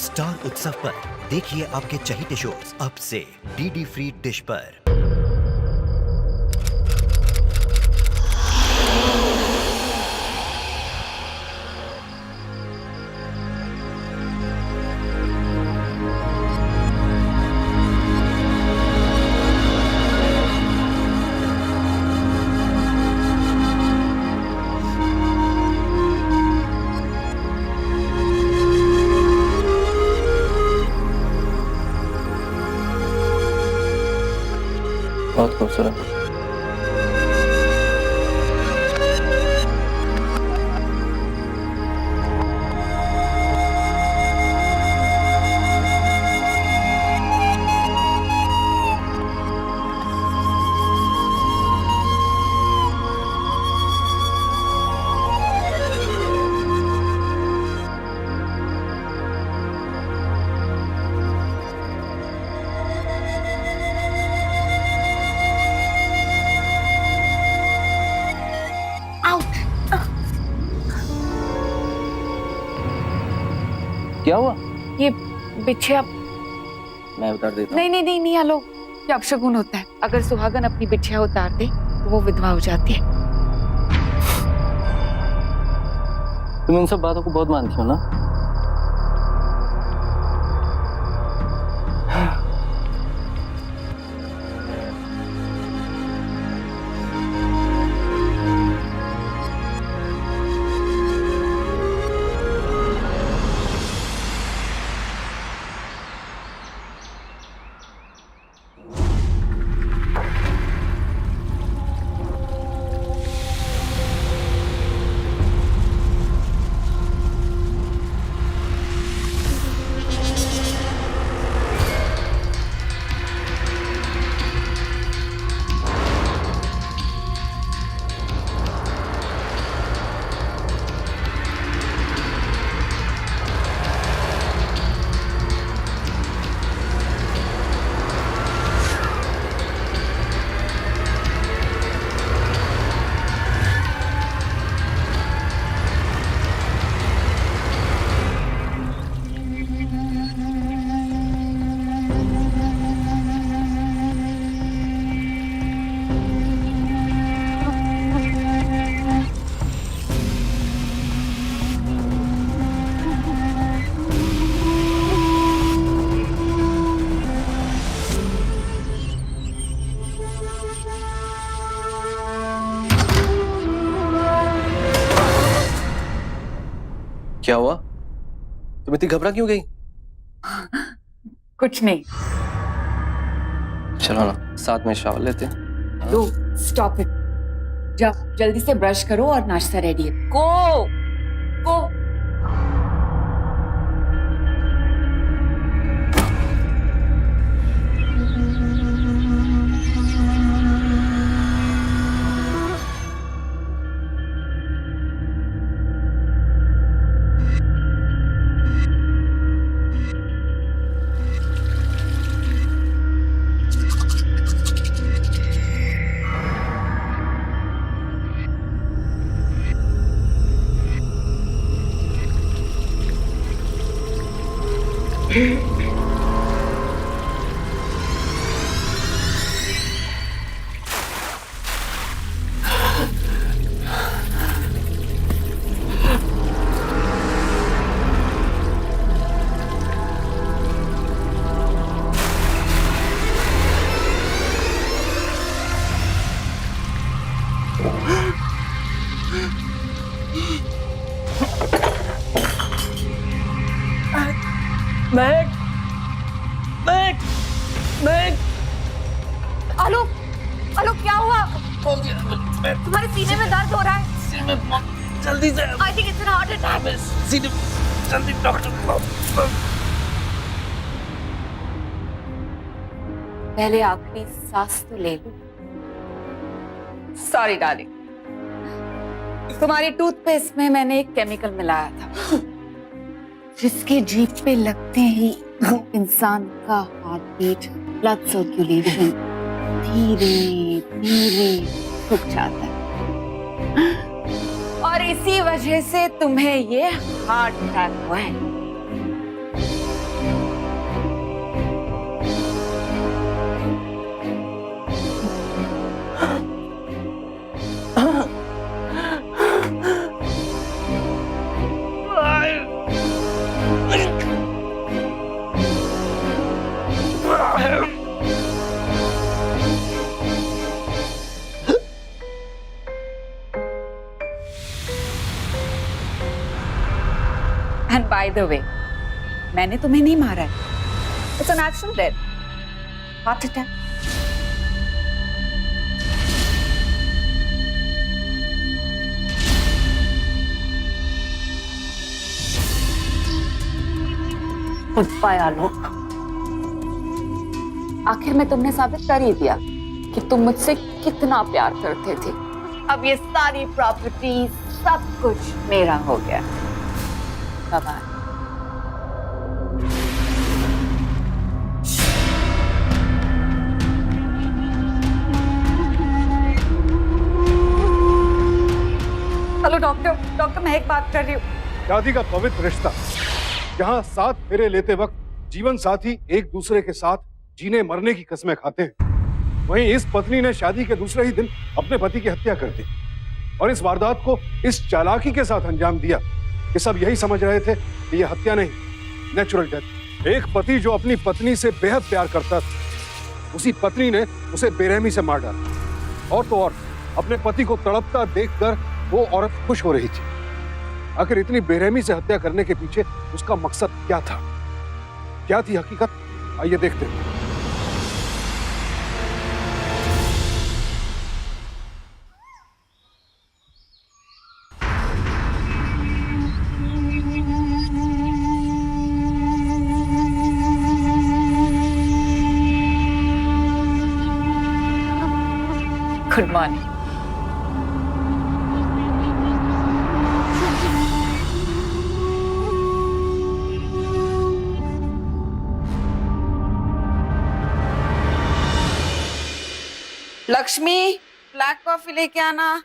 Star उत्सव पर देखिए आपके चहेते शोज अब से डीडी फ्री डिश पर। बहुत खूबसूरत। क्या हुआ? ये बिछिया। मैं उतार देता हूँ। नहीं नहीं नहीं नहीं आलोक, ये अपशगुन होता है। अगर सुहागन अपनी बिछिया उतार दे तो वो विधवा हो जाती है। तुम इन सब बातों को बहुत मानती हो ना? क्या हुआ? तुम इतनी घबरा क्यों गई? कुछ नहीं। चलो ना, साथ में शावर लेते हैं। लो स्टॉप इट। जाओ जल्दी से ब्रश करो और नाश्ता रेडी है। गो गो। महक, महक, महक। आलोक, आलोक क्या हुआ? तुम्हारे सीने में दर्द हो रहा है। जल्दी से। I think it's an heart attack. सीने, जल्दी डॉक्टर। पहले आखिरी सांस तो ले लो। सॉरी डार्लिंग, तुम्हारी टूथपेस्ट में मैंने एक केमिकल मिलाया था जिसके जीभ पे लगते ही इंसान का हार्ट बीट, ब्लड सर्कुलेशन धीरे धीरे रुक जाता है और इसी वजह से तुम्हें ये हार्ट अटैक हुआ है। द वे, मैंने तुम्हें नहीं मारा है। It's a natural death, heart attack. Goodbye Alok. आखिर में तुमने साबित कर ही दिया कि तुम मुझसे कितना प्यार करते थे। अब ये सारी प्रॉपर्टी सब कुछ मेरा हो गया। बाबा हेलो डॉक्टर, मैं एक बात कर रही हूँ। शादी का पवित्र रिश्ता जहाँ 7 फेरे लेते वक्त जीवन साथी एक दूसरे के साथ जीने मरने की कस्में खाते हैं, वहीं इस पत्नी ने शादी के दूसरे ही दिन अपने पति की हत्या कर दी और इस वारदात को इस चालाकी के साथ अंजाम दिया कि सब यही समझ रहे थे कि यह हत्या नहीं, नेचुरल डेथ। एक पति जो अपनी पत्नी से बेहद प्यार करता था, उसी पत्नी ने उसे बेरहमी से मार डाला। और तो और अपने पति को तड़पता देखकर वो औरत खुश हो रही थी। आखिर इतनी बेरहमी से हत्या करने के पीछे उसका मकसद क्या था? क्या थी हकीकत? आइए देखते हैं। Good morning. Lakshmi, black coffee लेके आना।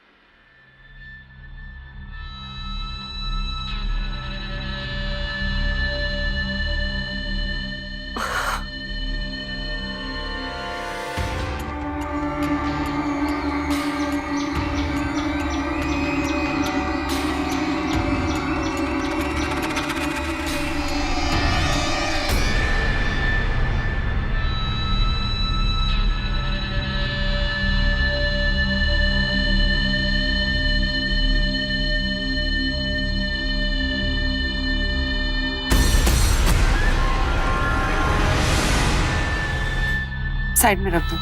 साइड में रख दो।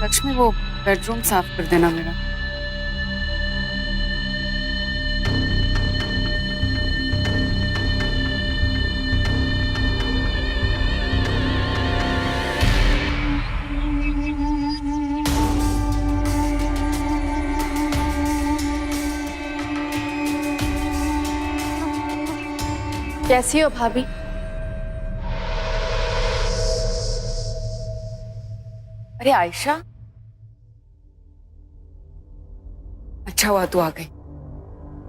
लक्ष्मी, वो बेडरूम साफ कर देना मेरा। कैसी हो भाभी? अरे आयशा, अच्छा हुआ तू आ गई।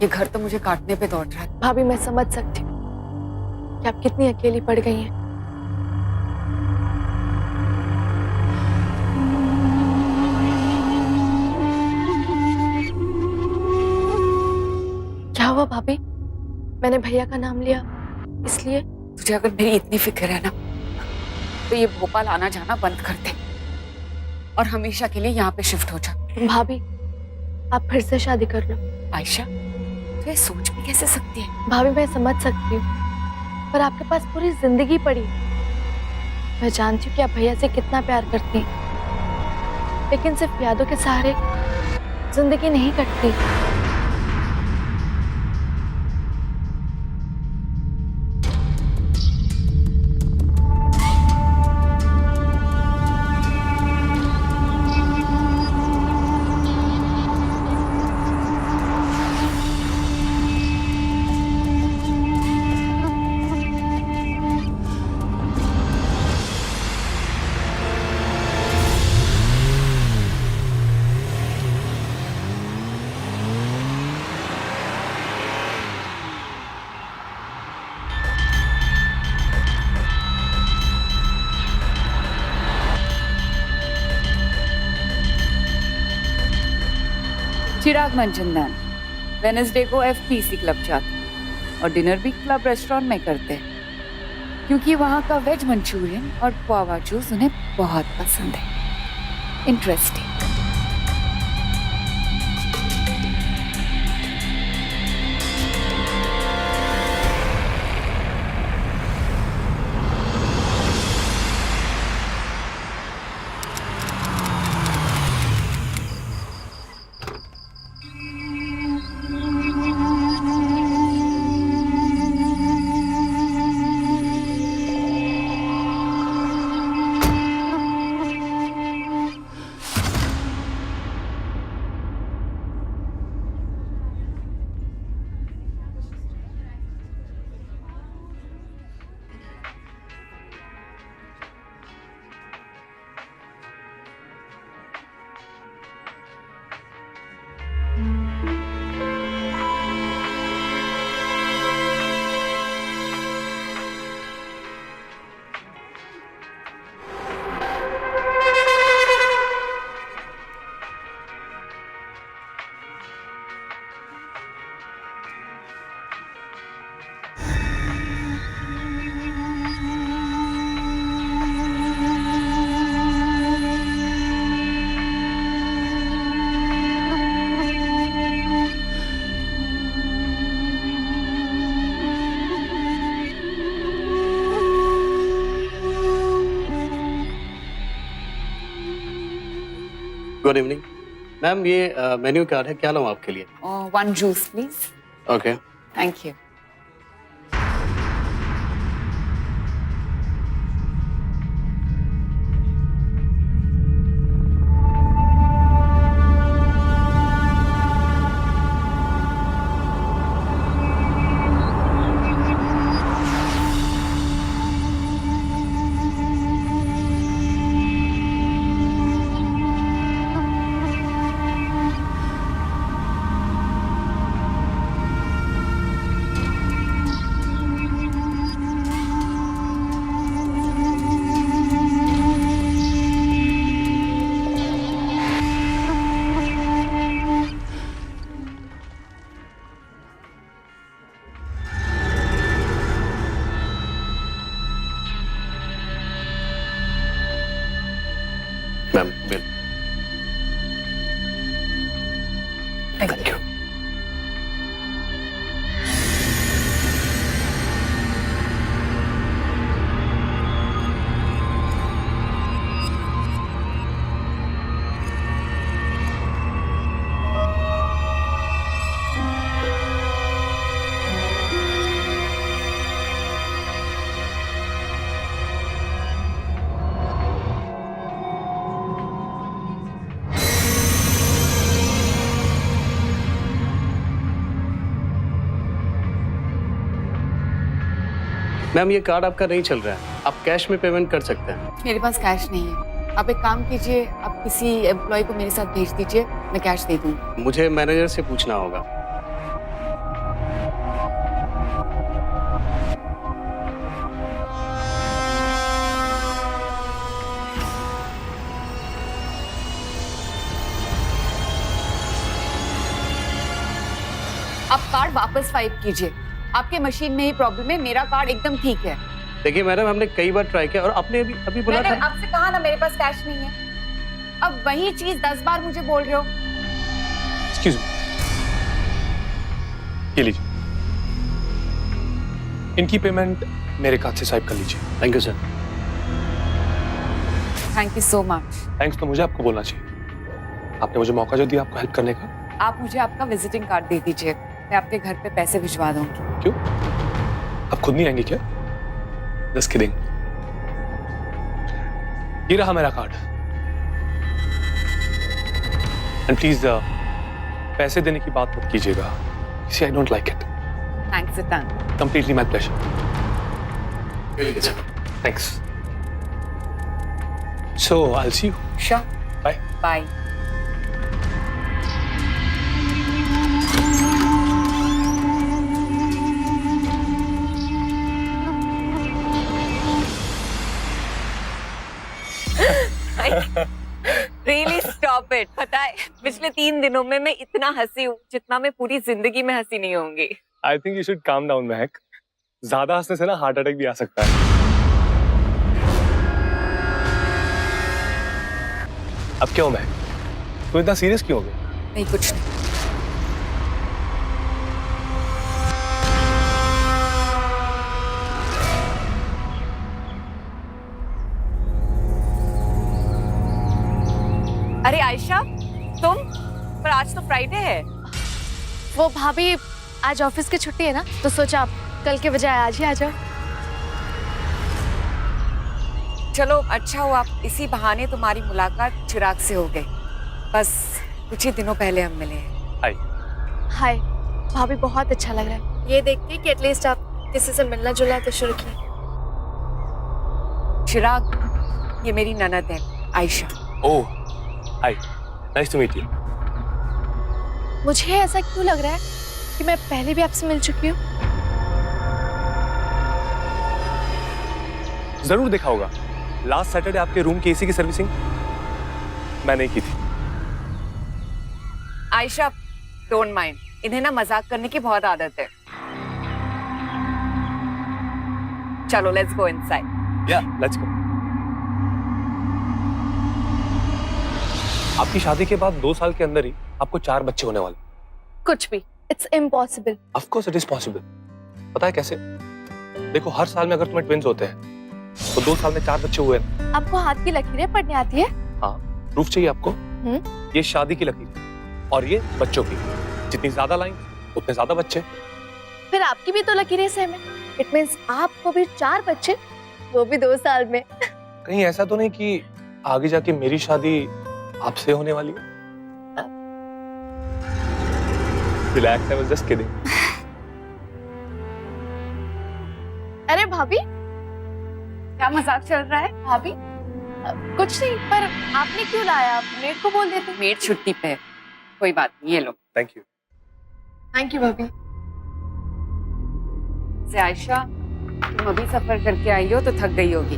ये घर तो मुझे काटने पे दौड़ रहा है। भाभी, मैं समझ सकती हूँ कि आप कितनी अकेली पड़ गई हैं। क्या हुआ भाभी? मैंने भैया का नाम लिया इसलिए? तुझे अगर मेरी इतनी फिक्र है ना, तो ये भोपाल आना जाना बंद कर दे और हमेशा के लिए यहाँ पे शिफ्ट हो जा। भाभी, आप फिर से शादी कर लो। आयशा, तू ये सोच भी कैसे सकती है? भाभी, मैं समझ सकती हूँ, पर आपके पास पूरी जिंदगी पड़ी है। मैं जानती हूँ कि आप भैया से कितना प्यार करती हैं, लेकिन सिर्फ यादों के सहारे जिंदगी नहीं कटती। चिराग मंचंदन वेडनेसडे को FPC क्लब जाते हैं और डिनर भी क्लब रेस्टोरेंट में करते हैं, क्योंकि वहाँ का वेज मंचूरियन और पावा जूस उन्हें बहुत पसंद है। इंटरेस्टिंग। गुड इवनिंग मैम, ये मेन्यू कार्ड है, क्या लाऊं आपके लिए? One juice please. Okay thank you. Ma'am bill. Thank you. Ma'am ये कार्ड आपका नहीं चल रहा है, आप कैश में पेमेंट कर सकते हैं। मेरे पास कैश नहीं है। आप एक काम कीजिए, आप किसी एम्प्लॉय को मेरे साथ भेज दीजिए, मैं कैश दे दूंगी। मुझे मैनेजर से पूछना होगा। आप कार्ड वापस स्वाइप कीजिए। आपके मशीन में ही प्रॉब्लम है, मेरा कार्ड एकदम ठीक है। देखिए मैडम, हमने कई बार ट्राई किया और आपने अभी बोला मैंने था। आपसे कहा ना मेरे पास कैश नहीं है। अब वही चीज 10 बार मुझे बोल रहे हो। एक्सक्यूज मी, ये लीजिए, इनकी पेमेंट मेरे कार्ड से स्वाइप कर लीजिए। Thank you sir. Thank you so much. Thanks तो मुझे आपको बोलना चाहिए, आपने मुझे मौका जो दिया आपको हेल्प करने का। आप मुझे आपका विजिटिंग कार्ड दे दीजिए, मैं आपके घर पे पैसे भिजवा दूंगी। क्यों, आप खुद नहीं आएंगे क्या? Just kidding. ये रहा मेरा कार्ड, एंड प्लीज पैसे देने की बात मत कीजिएगा, I don't like it. Thanks a ton. Completely my pleasure. Thanks. So I will see you. Sure. Bye. Bye. Really stop it. पता है पिछले 3 दिनों में मैं इतना हंसी हूँ जितना मैं पूरी जिंदगी में हंसी नहीं होंगी। I think you should calm down महक, ज्यादा हंसने से ना हार्ट अटैक भी आ सकता है। अब क्या हो महक, तू इतना सीरियस क्यों हो गया? नहीं कुछ नहीं। अरे आयशा, तुम? पर आज तो फ्राइडे है। वो भाभी आज ऑफिस की छुट्टी है ना, तो सोचा आप कल के बजाय आज ही आ जाओ। चलो अच्छा हुआ, आप इसी बहाने तुम्हारी मुलाकात चिराग से हो गई। बस कुछ ही दिनों पहले हम मिले हैं। हाय। हाय भाभी, बहुत अच्छा लग रहा है ये देख के कि एटलीस्ट आप किसी से मिलना जुलना तो शुरू किए। चिराग, ये मेरी ननद है आयशा। ओह हाय, नाइस टू मीट यू। मुझे ऐसा क्यों लग रहा है कि मैं पहले भी आपसे मिल चुकी हूँ? जरूर देखा होगा, लास्ट सैटरडे आपके रूम की एसी की सर्विसिंग मैंने की थी। आयशा डोंट माइंड, इन्हें ना मजाक करने की बहुत आदत है। चलो लेट्स गो इनसाइड। या लेट्स गो। आपकी शादी के बाद 2 साल के अंदर ही आपको 4 बच्चे होने वाले। कुछ भी, it's impossible. Of course it is possible. पता है कैसे? देखो, हर साल में अगर तुम्हें ट्विंस होते हैं तो 2 साल में 4 बच्चे हुए। आपको हाथ की लकीरें पढ़नी आती है? हाँ, प्रूफ चाहिए आपको? ये शादी की लकीर है और ये बच्चों की। जितनी ज्यादा लाइन उतने ज्यादा बच्चे। फिर आपकी भी तो लकीरें सेम है। इट मींस आपको भी 4 बच्चे, वो भी 2 साल में। कहीं ऐसा तो नहीं कि आगे जाके मेरी शादी आपसे होने वाली है? Relax, I was just kidding. अरे भाभी, क्या मजाक चल रहा है? भाभी कुछ नहीं, पर आपने क्यों लाया? मेड को बोल देते। मेड छुट्टी पे है, कोई बात नहीं, ये लो। Thank you. थैंक यू भाभी। से आयशा, तुम अभी सफर करके आई हो तो थक गई होगी,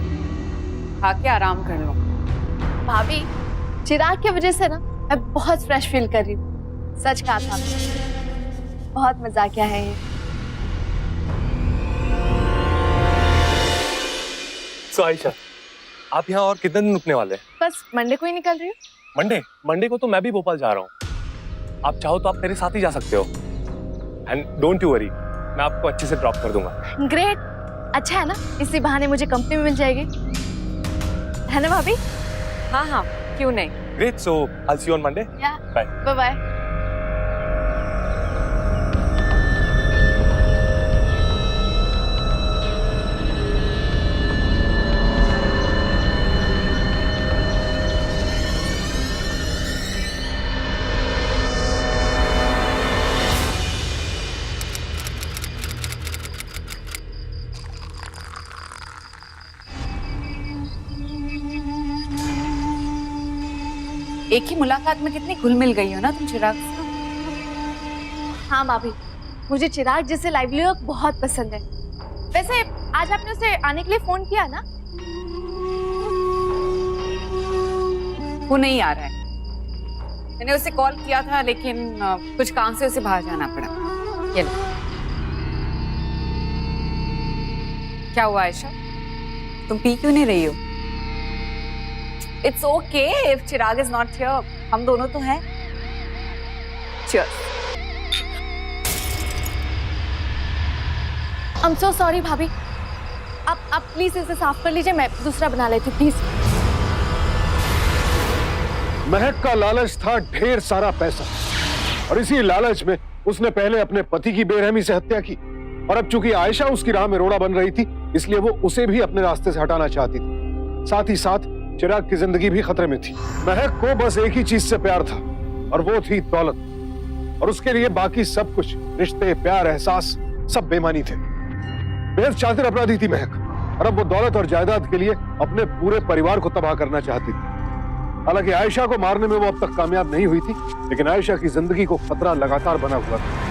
खा के आराम कर लो। भाभी, चिराग की वजह से ना मैं बहुत फ्रेश फील कर रही हूँ। सच कहा था, बहुत मजाकिया है ये। सो आयशा, आप यहाँ और कितने दिन रुकने वाले हैं? बस मंडे को ही निकल रही हूँ। मंडे को तो मैं भी भोपाल जा रहा हूँ। आप चाहो तो आप मेरे साथ ही जा सकते हो। एंड डोंट यू वरी, मैं आपको अच्छे से ड्रॉप कर दूंगा। ग्रेट, अच्छा है ना, इसी बहाने मुझे कंपनी में मिल जाएगी, है ना भाभी? हाँ हाँ, क्यों नहीं। Great, so I see you on Monday. या बाय बाय बाय। एक ही मुलाकात में कितनी घुल मिल गई हो ना तुम चिराग से। हाँ भाभी, मुझे चिराग जैसे लाइवली लोग बहुत पसंद है। वैसे आज आपने उसे आने के लिए फोन किया ना? वो नहीं आ रहा है। मैंने उसे कॉल किया था लेकिन कुछ काम से उसे बाहर जाना पड़ा। ये लो। क्या हुआ आयशा, तुम पी क्यों नहीं रही हो? It's okay if Chirag is not here, हम दोनों तो हैं। Cheers. I'm so sorry भाभी, आप प्लीज इसे साफ कर लीजिए, मैं दूसरा बना लेती हूँ प्लीज। महक का लालच था ढेर सारा पैसा, और इसी लालच में उसने पहले अपने पति की बेरहमी से हत्या की, और अब चूंकि आयशा उसकी राह में रोड़ा बन रही थी, इसलिए वो उसे भी अपने रास्ते से हटाना चाहती थी। साथ ही साथ चिराग की जिंदगी भी खतरे में थी। महक को बस एक ही चीज से प्यार था, और वो थी दौलत, और उसके लिए बाकी सब कुछ, रिश्ते, प्यार, एहसास, सब बेमानी थे। बेहद शातिर अपराधी थी महक, और अब वो दौलत और जायदाद के लिए अपने पूरे परिवार को तबाह करना चाहती थी। हालांकि आयशा को मारने में वो अब तक कामयाब नहीं हुई थी, लेकिन आयशा की जिंदगी को खतरा लगातार बना हुआ था।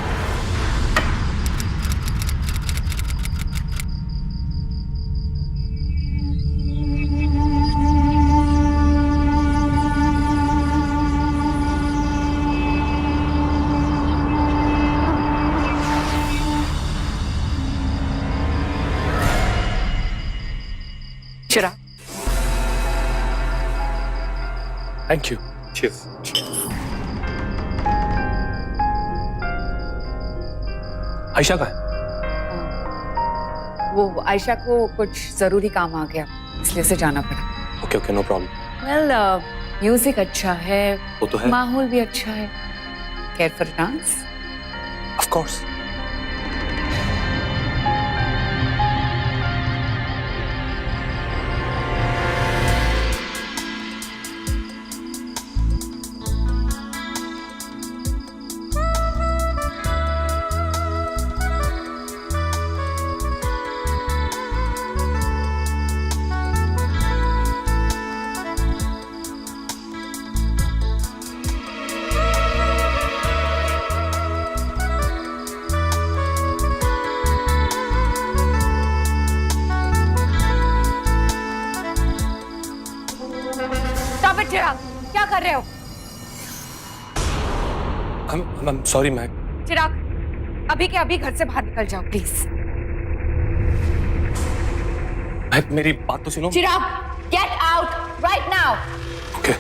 चिराग, थैंक यू। चीयर्स। आयशा कहाँ है? वो आयशा को कुछ जरूरी काम आ गया, इसलिए से जाना पड़ा। Okay okay, no problem. Well, music अच्छा है, वो तो है। माहौल भी अच्छा है। Care for dance? Of course. Chirag, क्या कर रहे हो? I'm sorry महक। चिराग, अभी के अभी घर से बाहर निकल जाओ प्लीज। महक, मेरी बात तो सुनो। Chirag, get out right now. Okay.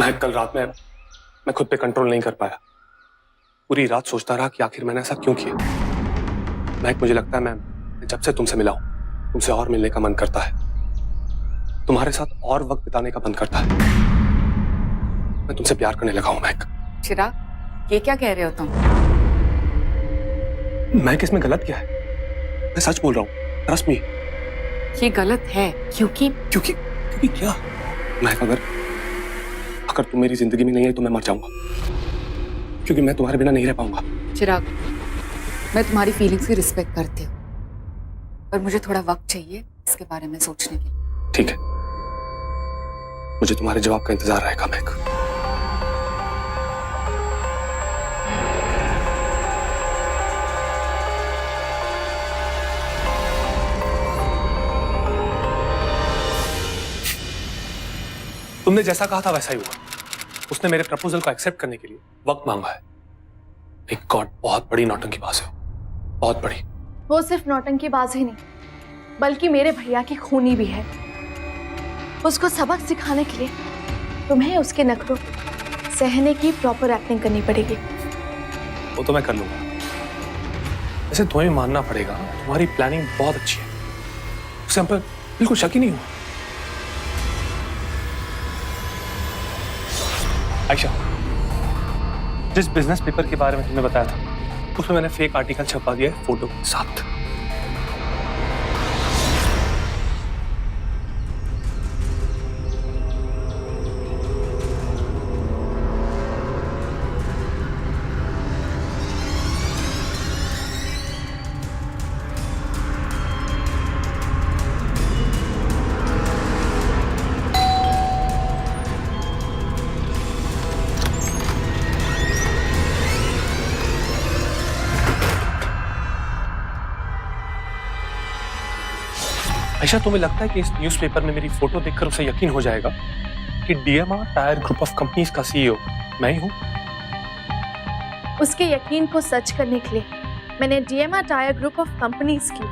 मैं कल रात में मैं खुद पे कंट्रोल नहीं कर पाया। पूरी रात सोचता रहा कि आखिर मैंने ऐसा क्यों किया। महक, मुझे लगता है मैं जब से तुमसे मिला हूं, तुमसे और मिलने का मन करता है, तुम्हारे साथ और वक्त बिताने का मन करता है। मैं तुमसे प्यार करने लगा हूं महक। चिराग, ये क्या कह रहे हो तुम? महक, इसमें गलत क्या है? मैं सच बोल रहा हूँ, ट्रस्ट मी। ये गलत है क्योंकि क्योंकि क्या महक, अगर तुम मेरी जिंदगी में नहीं आई तो मैं मर जाऊंगा, क्योंकि मैं तुम्हारे बिना नहीं रह पाऊंगा। चिराग, मैं तुम्हारी फीलिंग्स की रिस्पेक्ट करती हूँ, पर मुझे थोड़ा वक्त चाहिए इसके बारे में सोचने के लिए। ठीक है, मुझे तुम्हारे जवाब का इंतजार रहेगा महक। तुमने जैसा कहा था वैसा ही हुआ। उसने मेरे प्रपोजल को एक्सेप्ट करने के लिए वक्त मांगा है। एक गॉड, बहुत बड़ी नौटंकीबाज है, बहुत बड़ी। वो सिर्फ नौटंकीबाज ही नहीं, बल्कि मेरे भैया की खूनी भी है। उसको सबक सिखाने के लिए तुम्हें उसके नखरों सहने की प्रॉपर एक्टिंग करनी पड़ेगी। वो तो मैं कर लूंगा। वैसे तुम्हें भी मानना पड़ेगा, तुम्हारी प्लानिंग बहुत अच्छी है, उससे हम पर बिल्कुल शक ही नहीं हुआ। आयशा, जिस बिजनेस पेपर के बारे में तुमने बताया था, उसमें मैंने फेक आर्टिकल छपवा दिया है फोटो के साथ। आयशा, तुम्हें लगता है कि इस न्यूज़पेपर में मेरी फोटो देखकर उसे यकीन हो जाएगा कि DMR tyre group of companies का सीईओ मैं ही हूं? उसके यकीन को सच करने के लिए मैंने DMR tyre group of companies की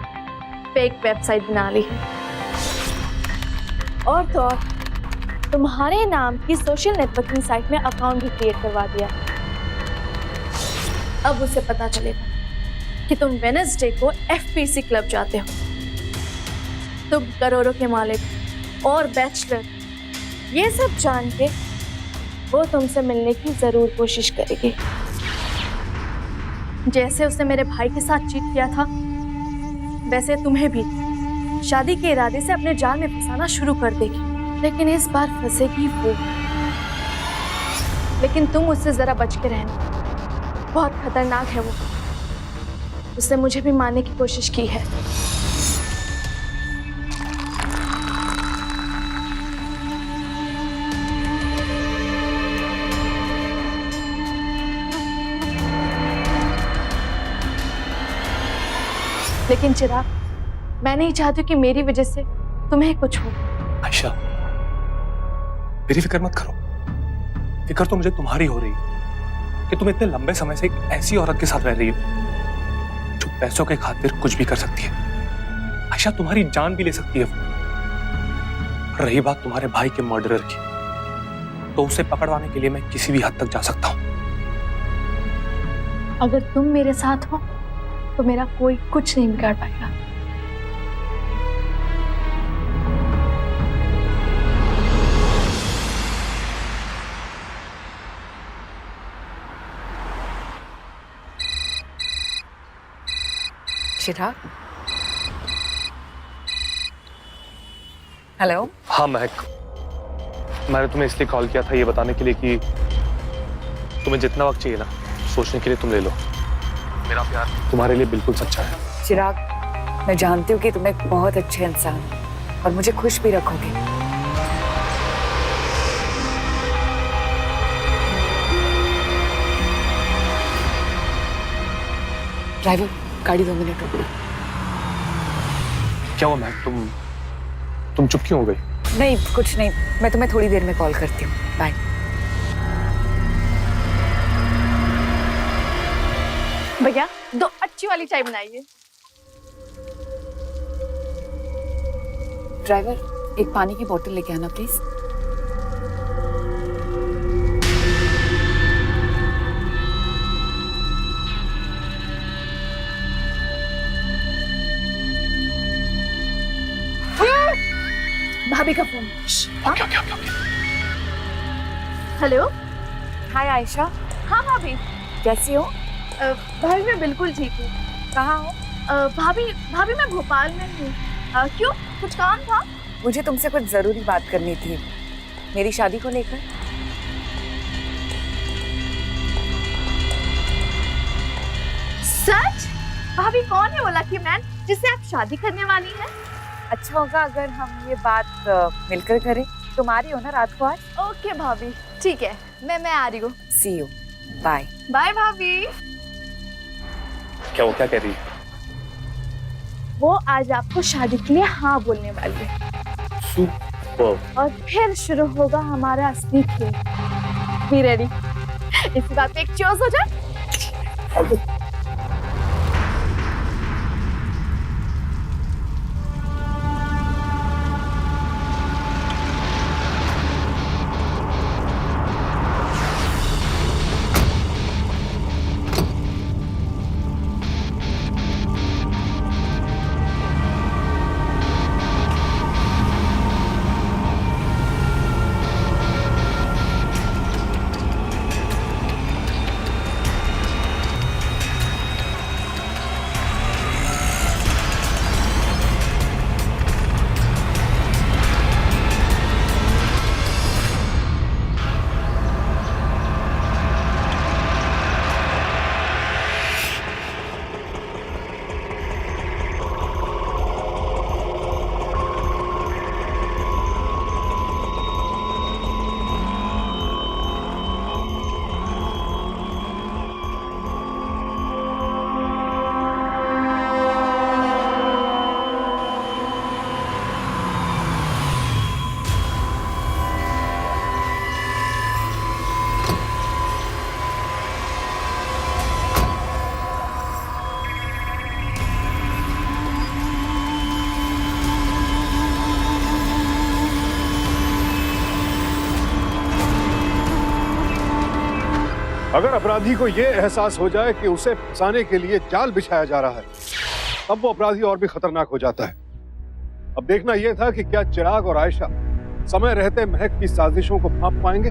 फेक वेबसाइट बना ली है, और तो और तुम्हारे नाम की सोशल नेटवर्किंग साइट में अकाउंट भी क्रिएट करवा दिया। अब उसे पता चलेगा कि तुम वेडनेसडे को एफपीसी क्लब जाते हो। तुम करोड़ों के मालिक और बैचलर, ये सब जान के वो तुमसे मिलने की जरूर कोशिश करेगी। जैसे उसने मेरे भाई के साथ चीट किया था, वैसे तुम्हें भी शादी के इरादे से अपने जाल में फंसाना शुरू कर देगी। लेकिन इस बार फंसेगी वो। लेकिन तुम उससे जरा बच के रहना, बहुत खतरनाक है वो। उसने मुझे भी मारने की कोशिश की है। लेकिन चिराग, मैं नहीं चाहती कि मेरी वजह से तुम्हें कुछ हो। आयशा, मेरी फिक्र मत करो। फिक्र तो मुझे तुम्हारी हो रही है कि तुम इतने लंबे समय से एक ऐसी औरत के साथ रह रही हो जो पैसों के खातिर कुछ भी कर सकती है। आयशा, तुम्हारी जान भी ले सकती है वो। रही बात तुम्हारे भाई के मर्डरर की, तो उसे पकड़वाने के लिए मैं किसी भी हद तक जा सकता हूं। अगर तुम मेरे साथ हो तो मेरा कोई कुछ नहीं बिगाड़ पाएगा। चिराग, हेलो। हाँ महक, मैंने तुम्हें इसलिए कॉल किया था ये बताने के लिए कि तुम्हें जितना वक्त चाहिए ना सोचने के लिए तुम ले लो। मेरा प्यार तुम्हारे लिए बिल्कुल सच्चा है। चिराग, मैं जानती हूँ कि तुम एक बहुत अच्छे इंसान हो और मुझे खुश भी रखोगे। ड्राइवर, गाड़ी 2 मिनट रुको। क्या हुआ महक, तुम चुप क्यों हो गई? नहीं, कुछ नहीं, मैं तुम्हें थोड़ी देर में कॉल करती हूँ। बाय। भैया, 2 अच्छी वाली चाय बनाइए। ड्राइवर, एक पानी की बोतल लेके आना प्लीज। भाभी का phone. Okay okay okay okay. Hello. Hi Ayesha, हाँ भाभी। कैसी हो? भाभी मैं बिल्कुल ठीक हूँ। कहाँ हो? भाभी भाभी मैं भोपाल में हूँ। क्यों, कुछ काम था? मुझे तुमसे कुछ जरूरी बात करनी थी, मेरी शादी को लेकर। सच? भाभी कौन है वो लकी मैन जिससे आप शादी करने वाली हैं? अच्छा होगा अगर हम ये बात मिलकर करें। तुम आ रही हो ना रात को आज? ओके भाभी, ठीक है, मैं आ रही हूँ। सी यू, बाय। बाय भाभी। क्या वो क्या कह रही है? वो आज आपको शादी के लिए हाँ बोलने वाली है सुपर। और फिर शुरू होगा हमारा असली खेल। Be ready. इसी बात पे एक चोस हो जाए। अगर अपराधी को यह एहसास हो जाए कि उसे फंसाने के लिए जाल बिछाया जा रहा है, तब वो अपराधी और भी खतरनाक हो जाता है। अब देखना यह था कि क्या चिराग और आयशा समय रहते महक की साजिशों को भांप पाएंगे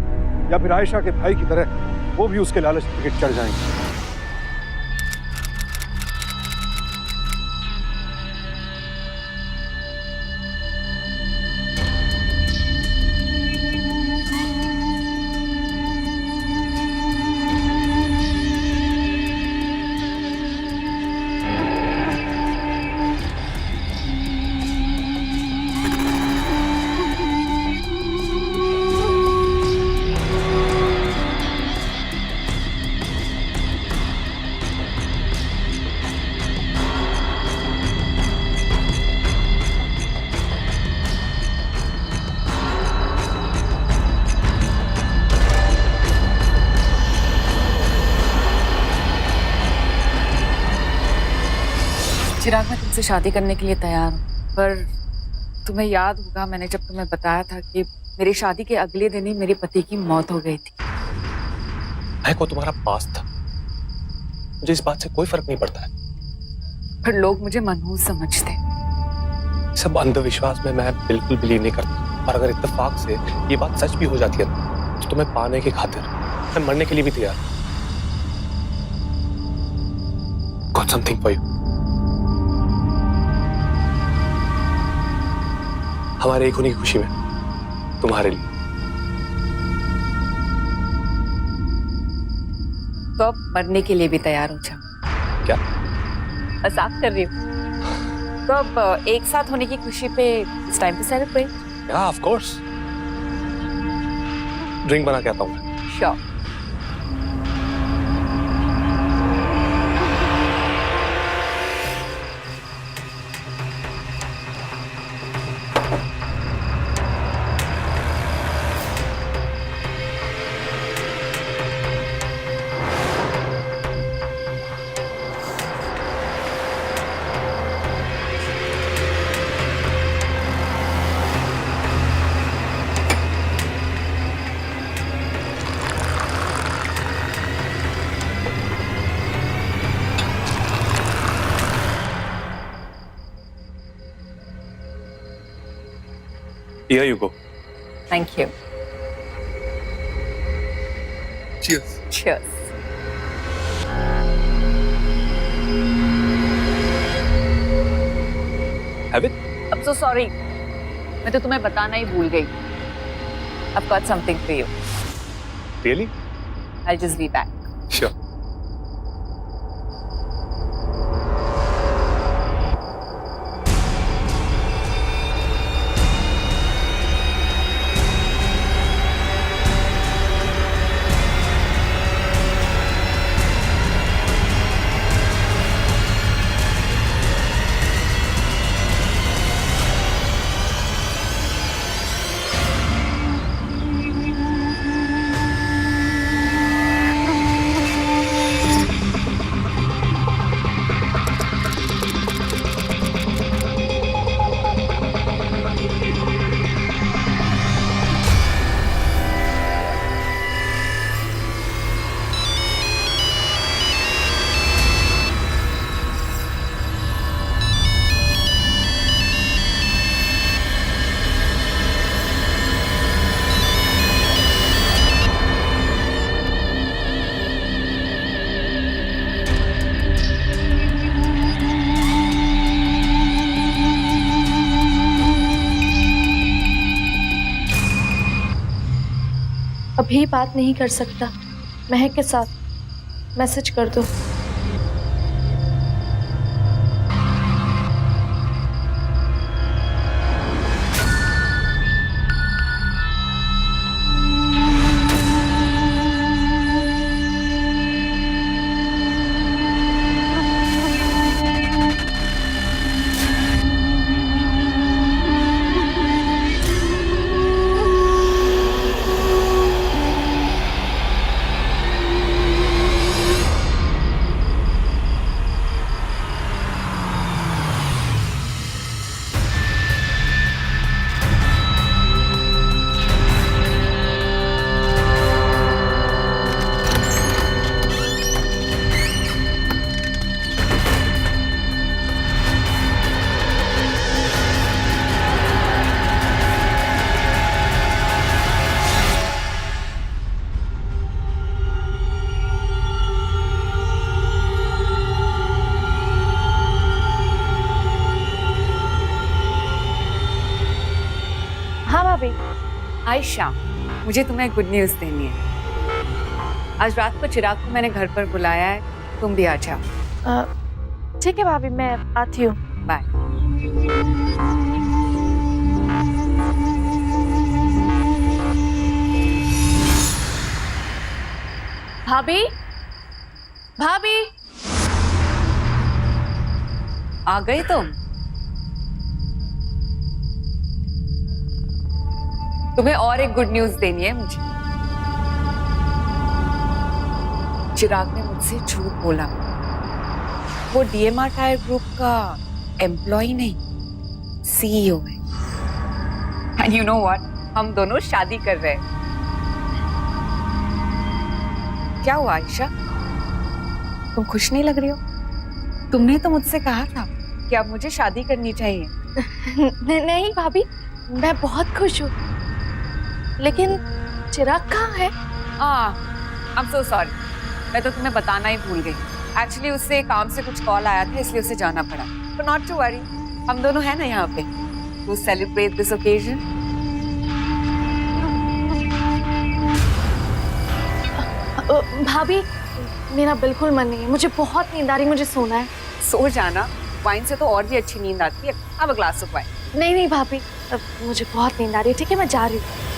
या फिर आयशा के भाई की तरह वो भी उसके लालच पे चढ़ जाएंगे। चिराग, मैं तुमसे शादी करने के लिए तैयार हूँ, पर तुम्हें याद होगा मैंने जब तुम्हें बताया था कि मेरी शादी के अगले दिन ही मेरे पति की मौत हो गई थी। को तुम्हारा पास था, मुझे इस बात से कोई फर्क नहीं पड़ता है। पर लोग मुझे मनहूस समझते। सब अंधविश्वास में मैं बिल्कुल बिलीव नहीं करता, और अगर इत्तेफाक से ये बात सच भी हो जाती है तो तुम्हें पाने की खातिर मैं मरने के लिए भी तैयार। Got something for you. हमारे एक होने की खुशी में तुम्हारे लिए। तो अब मरने के लिए भी तैयार हो जाओ। क्या? मजाक कर रही हूँ। तो अब एक साथ होने की खुशी पे इस टाइम पे सेलिब्रेट। या ऑफ कोर्स। ड्रिंक बना के आता हूँ मैं। Sure. Here you go. Thank you. Cheers. Cheers. Have it? I'm so sorry. मैं तो तुम्हें बताना ही भूल गई. I've got something for you. Really? I'll just be back. Sure. अभी बात नहीं कर सकता। महक के साथ मैसेज कर दो। हाँ भाभी। आयशा, मुझे तुम्हें गुड न्यूज़ देनी है। आज रात को चिराग को मैंने घर पर बुलाया है, तुम भी आ जाओ। ठीक है भाभी, मैं आती हूँ। बाय। भाभी, भाभी, आ गई तुम? तुम्हें और एक गुड न्यूज़ देनी है मुझे। चिराग ने मुझसे झूठ बोला। वो डीएमआर टायर ग्रुप का एम्प्लॉय नहीं, सीईओ है। एंड यू नो व्हाट, हम दोनों शादी कर रहे हैं। क्या हुआ आयशा, तुम खुश नहीं लग रही हो? तुमने तो मुझसे कहा था कि अब मुझे शादी करनी चाहिए। नहीं भाभी, मैं बहुत खुश हूँ। लेकिन चिराग कहाँ है? आई एम सो सॉरी, मैं तो तुम्हें बताना ही भूल गई। एक्चुअली उससे काम से कुछ कॉल आया था, इसलिए उसे जाना पड़ा। तो नॉट टू वरी, हम दोनों हैं ना यहाँ पे टू सेलिब्रेट दिस ओकेजन। भाभी, मेरा बिल्कुल मन नहीं है, मुझे बहुत नींद आ रही, मुझे सोना है। सो जाना, वाइन से तो और भी अच्छी नींद आती है। अब ग्लास ऑफ वाइन। नहीं नहीं भाभी, मुझे बहुत नींद आ रही है। ठीक है, मैं जा रही हूँ।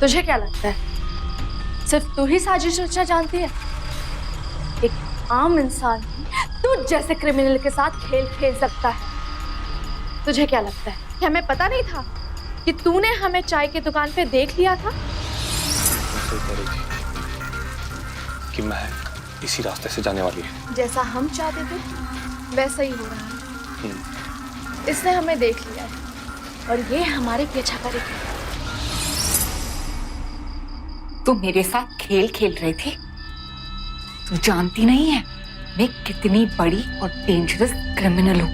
तुझे क्या लगता है सिर्फ तू ही साजिश रचना जानती है? एक आम इंसान तू जैसे क्रिमिनल के साथ खेल खेल सकता है। तुझे क्या लगता है कि हमें पता नहीं था कि तूने हमें चाय की दुकान पे देख लिया था? तुम सही कह रही थी कि महक इसी रास्ते से जाने वाली है। जैसा हम चाहते थे वैसा ही हो रहा है। इसने हमें देख लिया है और ये हमारे पीछा करेगी। तू मेरे साथ खेल खेल रही थी। तू जानती नहीं है मैं कितनी बड़ी और डेंजरस क्रिमिनल हूँ।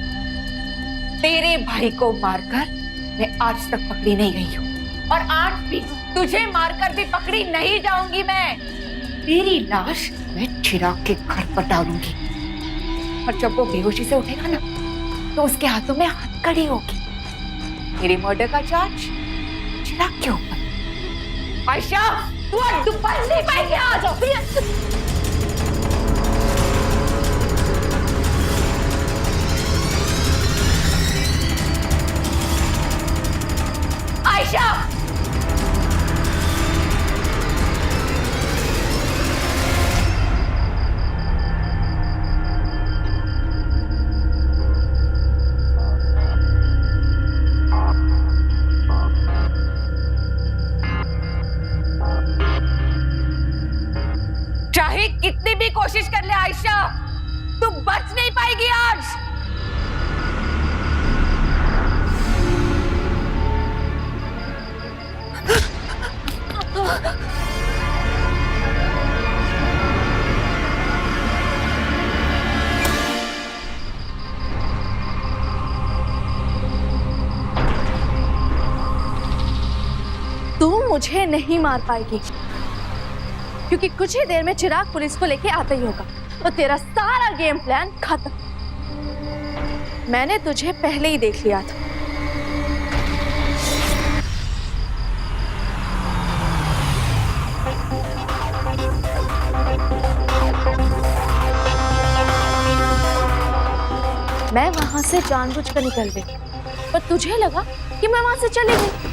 तेरे भाई को मारकर मैं आज तक पकड़ी नहीं गई हूँ और आज भी तुझे मारकर भी पकड़ी नहीं जाऊंगी मैं। तेरी लाश मैं चिराग के घर पर डालूंगी और जब वो बेहोशी से उठेगा ना तो उसके हाथों में हथकड़ी होगी। तेरे मर्डर का चार्ज चिराग के ऊपर। आयशा तू आज दोपहर नहीं पाएगी। आ जाओ आयशा। चाहे कितनी भी कोशिश कर ले आयशा, तू बच नहीं पाएगी आज। तू मुझे नहीं मार पाएगी क्योंकि कुछ ही देर में चिराग पुलिस को लेके आता ही होगा तो तेरा सारा गेम प्लान खत्म। मैंने तुझे पहले ही देख लिया था। मैं वहां से जानबूझकर निकल गई पर तुझे लगा कि मैं वहां से चली गई।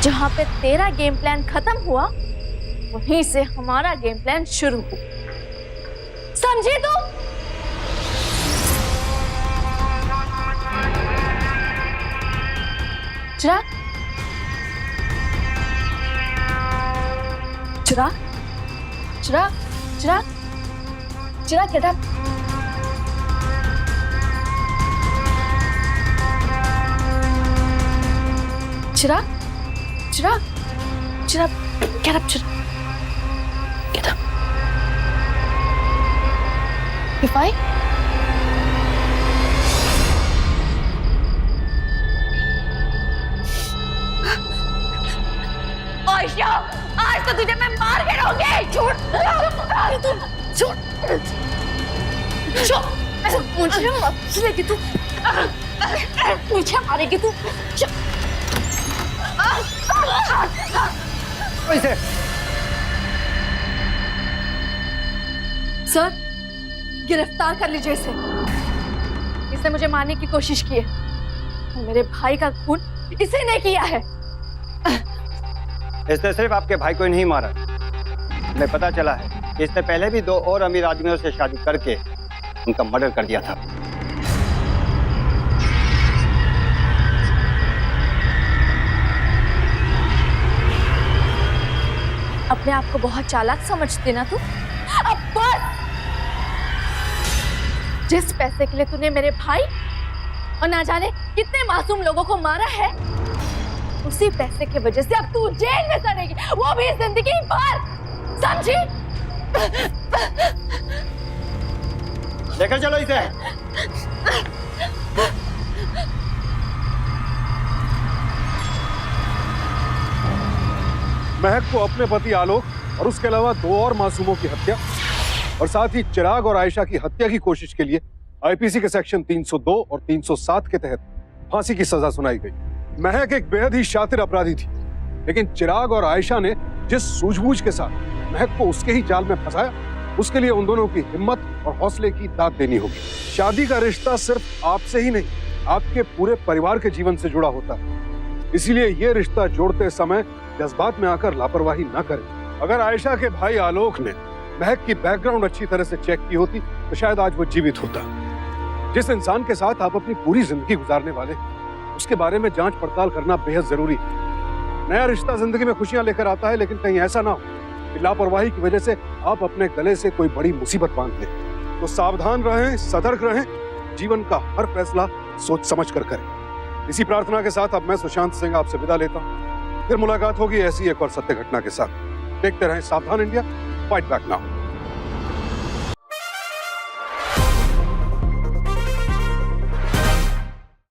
जहां पे तेरा गेम प्लान खत्म हुआ वहीं से हमारा गेम प्लान शुरू हुआ। समझी तू? चिराग, चिराग, चिराग, चिराग, चिराग, get up. Chirag, Chirag, Chirag, get up, Chirag, get up. You fine? Ayesha, आज तो तुझे मैं मार के रहूंगी। छोड़ तू, छोड़, छोड़। मुझे मारेगी तू, मुझे मारेगी तू। कैसे? सर, गिरफ्तार कर लीजिए इसे। इसने मुझे मारने की कोशिश की है। मेरे भाई का खून इसी ने किया है। इसने सिर्फ आपके भाई को ही नहीं मारा, हमें पता चला है कि इसने पहले भी 2 और अमीर आदमियों से शादी करके उनका मर्डर कर दिया था। अपने आप को बहुत चालाक समझती ना तू? अब बस! जिस पैसे के लिए तूने मेरे भाई और ना जाने कितने मासूम लोगों को मारा है, उसी पैसे की वजह से अब तू जेल में सड़ेगी, वो भी जिंदगी भर। समझी? लेकर चलो इसे। महक को अपने पति आलोक और उसके अलावा 2 और मासूमों की हत्या और साथ ही चिराग और आयशा की हत्या की कोशिश के लिए आईपीसी के सेक्शन 302 और 307 के तहत फांसी की सजा सुनाई गई। महक एक बेहद ही शातिर अपराधी थी, लेकिन चिराग और आयशा ने जिस सूझबूझ के साथ महक को उसके ही जाल में फंसाया, उसके लिए उन दोनों की हिम्मत और हौसले की दाद देनी होगी। शादी का रिश्ता सिर्फ आपसे ही नहीं आपके पूरे परिवार के जीवन से जुड़ा होता है। इसीलिए ये रिश्ता जोड़ते समय जज्बात में आकर लापरवाही ना करें। अगर आयशा के भाई आलोक ने महक की बैकग्राउंड अच्छी तरह से चेक की होती तो शायद आज वो जीवित होता। जिस इंसान के साथ आप अपनी पूरी जिंदगी गुजारने वाले उसके बारे में जांच पड़ताल करना बेहद जरूरी है। नया रिश्ता जिंदगी में खुशियां लेकर आता है, लेकिन कहीं ऐसा ना हो कि लापरवाही की वजह से आप अपने गले से कोई बड़ी मुसीबत बांध लें। तो सावधान रहें, सतर्क रहें, जीवन का हर फैसला सोच समझ कर करें। इसी प्रार्थना के साथ अब मैं सुशांत सिंह आपसे विदा लेता हूं। फिर मुलाकात होगी ऐसी एक और सत्य घटना के साथ। देखते रहें सावधान इंडिया, फाइट बैक नाउ।